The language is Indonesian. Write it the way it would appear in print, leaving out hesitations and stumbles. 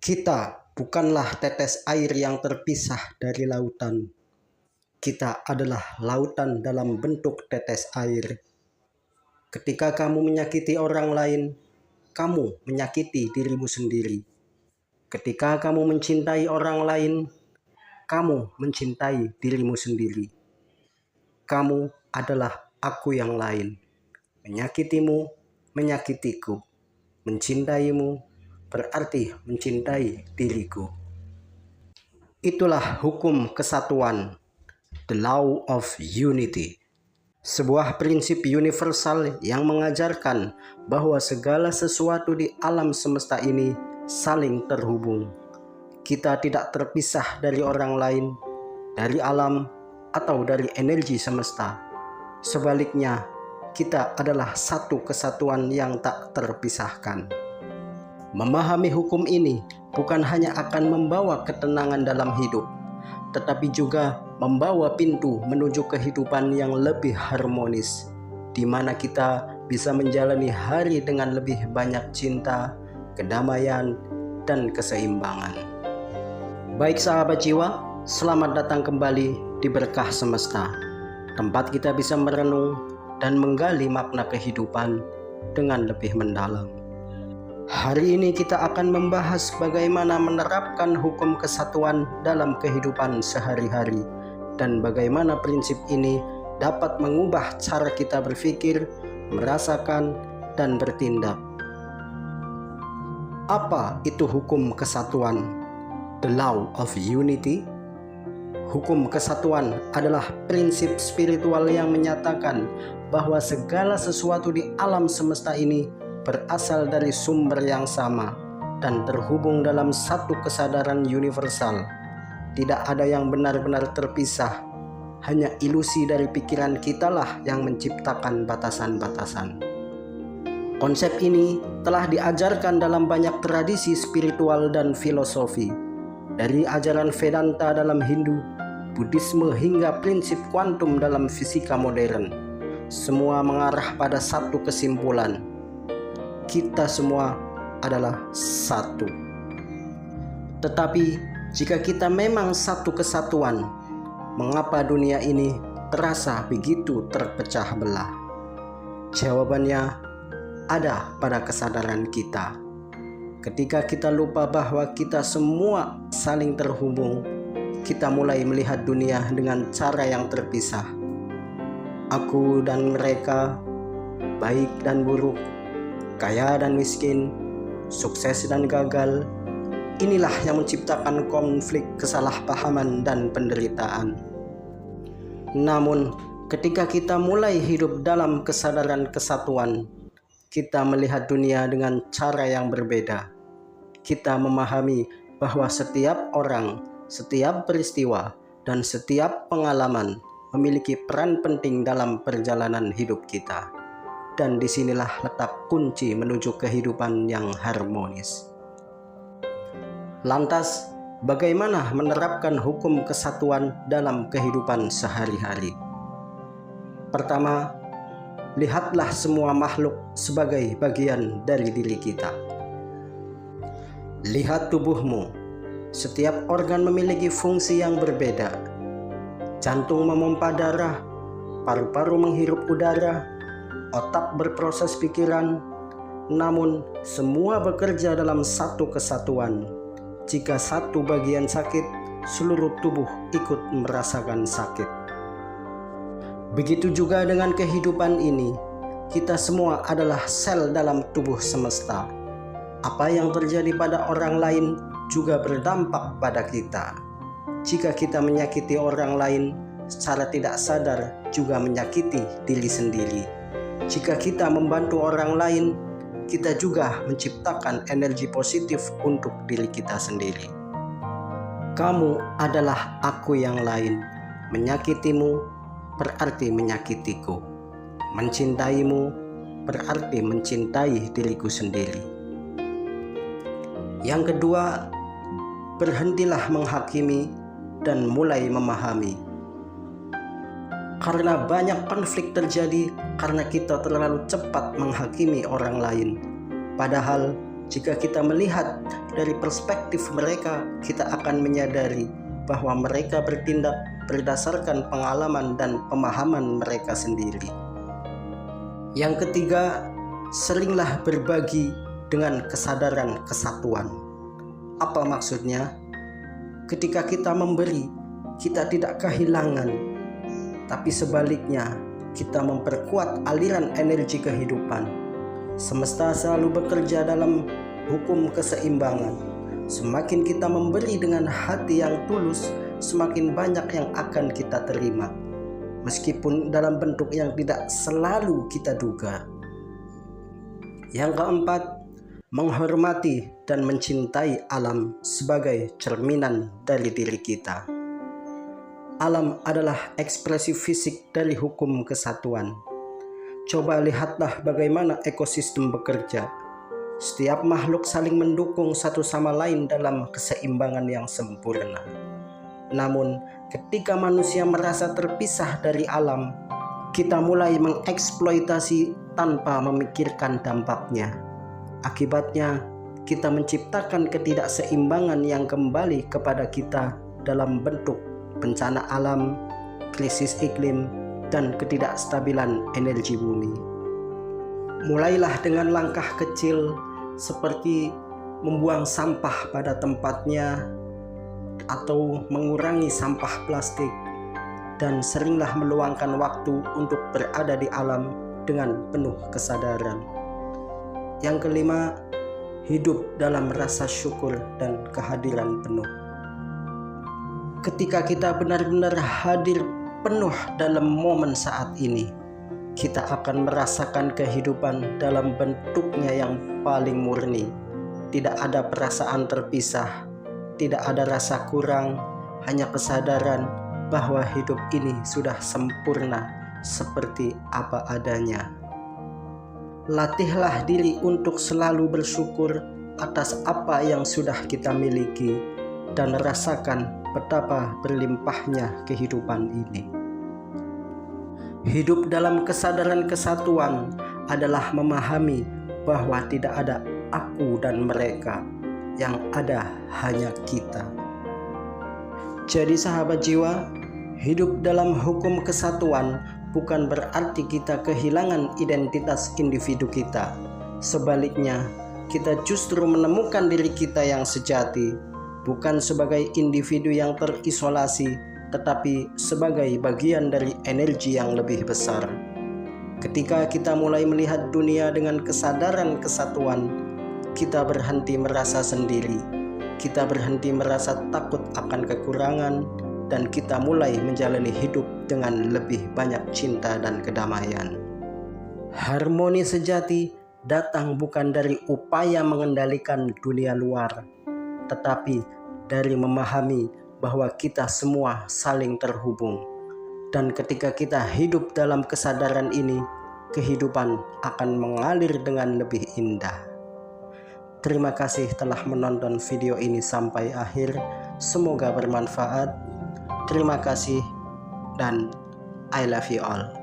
Kita bukanlah tetes air yang terpisah dari lautan. Kita adalah lautan dalam bentuk tetes air. Ketika kamu menyakiti orang lain, kamu menyakiti dirimu sendiri. Ketika kamu mencintai orang lain, kamu mencintai dirimu sendiri. Kamu adalah aku yang lain. Menyakitimu, menyakitiku. Mencintaimu, berarti mencintai diriku. Itulah hukum kesatuan, the law of unity. Sebuah prinsip universal yang mengajarkan bahwa segala sesuatu di alam semesta ini saling terhubung. Kita tidak terpisah dari orang lain, dari alam, atau dari energi semesta. Sebaliknya, kita adalah satu kesatuan yang tak terpisahkan. Memahami hukum ini bukan hanya akan membawa ketenangan dalam hidup, tetapi juga membawa pintu menuju kehidupan yang lebih harmonis, di mana kita bisa menjalani hari dengan lebih banyak cinta, kedamaian, dan keseimbangan. Baik sahabat jiwa, selamat datang kembali di Berkah Semesta, tempat kita bisa merenung dan menggali makna kehidupan dengan lebih mendalam. Hari ini kita akan membahas bagaimana menerapkan hukum kesatuan dalam kehidupan sehari-hari dan bagaimana prinsip ini dapat mengubah cara kita berpikir, merasakan, dan bertindak. Apa itu hukum kesatuan? The law of unity. Hukum kesatuan adalah prinsip spiritual yang menyatakan bahwa segala sesuatu di alam semesta ini berasal dari sumber yang sama dan terhubung dalam satu kesadaran universal. Tidak ada yang benar-benar terpisah, hanya ilusi dari pikiran kitalah yang menciptakan batasan-batasan. Konsep ini telah diajarkan dalam banyak tradisi spiritual dan filosofi, dari ajaran Vedanta dalam Hindu, Buddhisme hingga prinsip kuantum dalam fisika modern. Semua mengarah pada satu kesimpulan: kita semua adalah satu. Tetapi jika kita memang satu kesatuan, mengapa dunia ini terasa begitu terpecah belah? Jawabannya ada pada kesadaran kita. Ketika kita lupa bahwa kita semua saling terhubung, kita mulai melihat dunia dengan cara yang terpisah. Aku dan mereka, baik dan buruk, kaya dan miskin, sukses dan gagal, inilah yang menciptakan konflik, kesalahpahaman, dan penderitaan. Namun, ketika kita mulai hidup dalam kesadaran kesatuan, kita melihat dunia dengan cara yang berbeda. Kita memahami bahwa setiap orang, setiap peristiwa, dan setiap pengalaman memiliki peran penting dalam perjalanan hidup kita. Dan disinilah letak kunci menuju kehidupan yang harmonis. Lantas, bagaimana menerapkan hukum kesatuan dalam kehidupan sehari-hari? Pertama, lihatlah semua makhluk sebagai bagian dari diri kita. Lihat tubuhmu. Setiap organ memiliki fungsi yang berbeda. Jantung memompa darah, paru-paru menghirup udara, otak berproses pikiran, namun semua bekerja dalam satu kesatuan. Jika satu bagian sakit, seluruh tubuh ikut merasakan sakit. Begitu juga dengan kehidupan ini, kita semua adalah sel dalam tubuh semesta. Apa yang terjadi pada orang lain juga berdampak pada kita. Jika kita menyakiti orang lain, secara tidak sadar juga menyakiti diri sendiri. Jika kita membantu orang lain, kita juga menciptakan energi positif untuk diri kita sendiri. Kamu adalah aku yang lain. Menyakitimu berarti menyakitiku. Mencintaimu berarti mencintai diriku sendiri. Yang kedua, berhentilah menghakimi dan mulai memahami. Karena banyak konflik terjadi karena kita terlalu cepat menghakimi orang lain. Padahal Jika kita melihat dari perspektif mereka, kita akan menyadari bahwa mereka bertindak berdasarkan pengalaman dan pemahaman mereka sendiri. Yang ketiga, seringlah berbagi dengan kesadaran kesatuan. Apa maksudnya? Ketika kita memberi, kita tidak kehilangan, tapi sebaliknya kita memperkuat aliran energi kehidupan. Semesta selalu bekerja dalam hukum keseimbangan. Semakin kita memberi dengan hati yang tulus, semakin banyak yang akan kita terima, meskipun dalam bentuk yang tidak selalu kita duga. Yang keempat, menghormati dan mencintai alam sebagai cerminan dari diri kita. Alam adalah ekspresi fisik dari hukum kesatuan. Coba lihatlah bagaimana ekosistem bekerja. Setiap makhluk saling mendukung satu sama lain dalam keseimbangan yang sempurna. Namun, ketika manusia merasa terpisah dari alam, kita mulai mengeksploitasi tanpa memikirkan dampaknya. Akibatnya, kita menciptakan ketidakseimbangan yang kembali kepada kita dalam bentuk bencana alam, krisis iklim, dan ketidakstabilan energi bumi. Mulailah dengan langkah kecil seperti membuang sampah pada tempatnya atau mengurangi sampah plastik, dan seringlah meluangkan waktu untuk berada di alam dengan penuh kesadaran. Yang kelima, hidup dalam rasa syukur dan kehadiran penuh. Ketika kita benar-benar hadir penuh dalam momen saat ini, kita akan merasakan kehidupan dalam bentuknya yang paling murni. Tidak ada perasaan terpisah, tidak ada rasa kurang, hanya kesadaran bahwa hidup ini sudah sempurna seperti apa adanya. Latihlah diri untuk selalu bersyukur atas apa yang sudah kita miliki dan rasakan betapa berlimpahnya kehidupan ini. Hidup dalam kesadaran kesatuan adalah memahami bahwa tidak ada aku dan mereka, yang ada hanya kita. Jadi sahabat jiwa, hidup dalam hukum kesatuan bukan berarti kita kehilangan identitas individu kita. Sebaliknya, kita justru menemukan diri kita yang sejati, bukan sebagai individu yang terisolasi, tetapi sebagai bagian dari energi yang lebih besar. Ketika kita mulai melihat dunia dengan kesadaran kesatuan, kita berhenti merasa sendiri, kita berhenti merasa takut akan kekurangan, dan kita mulai menjalani hidup dengan lebih banyak cinta dan kedamaian. Harmoni sejati datang bukan dari upaya mengendalikan dunia luar, tetapi dari memahami bahwa kita semua saling terhubung. Dan ketika kita hidup dalam kesadaran ini, kehidupan akan mengalir dengan lebih indah. Terima kasih telah menonton video ini sampai akhir. Semoga bermanfaat. Terima kasih dan I love you all.